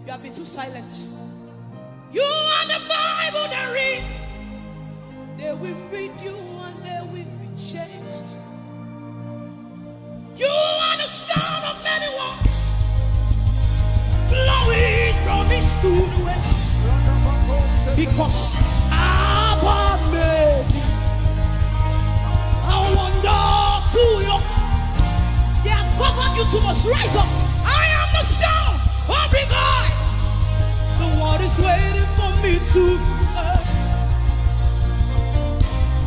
You have been too silent. You are the Bible they read. They will read you and they will be changed. You are the sound of many waters, flowing from east to the west. Because Abba made I wonder to you. They have covered you too much. Rise up. I am the sound of the God. The world is waiting for me to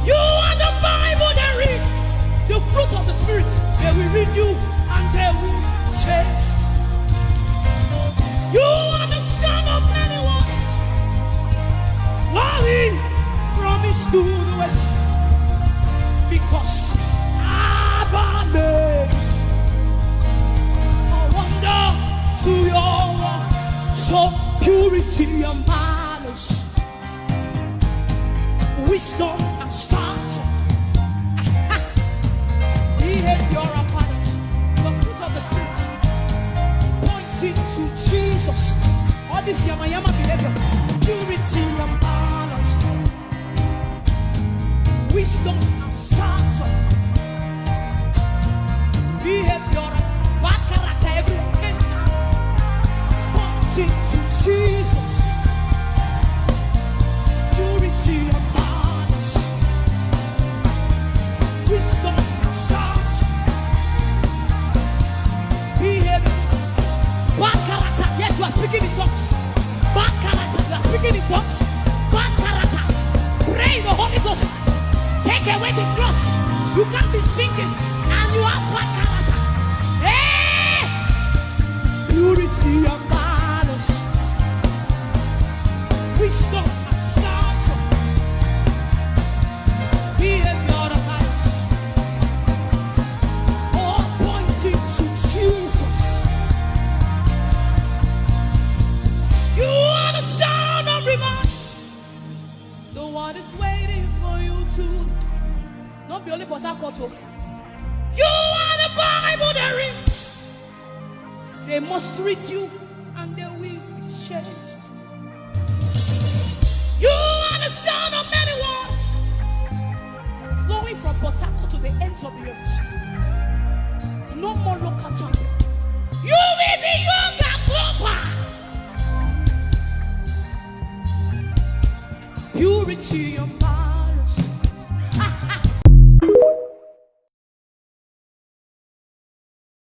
You are the Bible they read. The fruit of the Spirit. They will read you and they will change. You are the son of many ones, flowing from east to the west. Because Abba made a wonder to your world. So purity and malice, wisdom and stature, behavior and patterns, the fruit of the Spirit, pointing to Jesus. All this yama behavior, purity and balance, wisdom and stature, behavior and bad character, everyone change now, pointing to Jesus. Purity and balance, wisdom and stature, behavior, bad character. Yes, you are speaking in tongues. Bad character, you are speaking in tongues. Bad character. Pray in the Holy Ghost. Take away the trust. You can't be singing and you have bad character. Hey! Purity and balance, wisdom and stature, behavior and malice, all pointing to Jesus. You are the sound of revival. The one is waiting for you to not be only for Takoto. You are the Bible they read. They must read you and they will be changed. You are the sound of many waters, flowing from Port Harcourt to the ends of the earth. No more local champion. You will be young and global. Purity and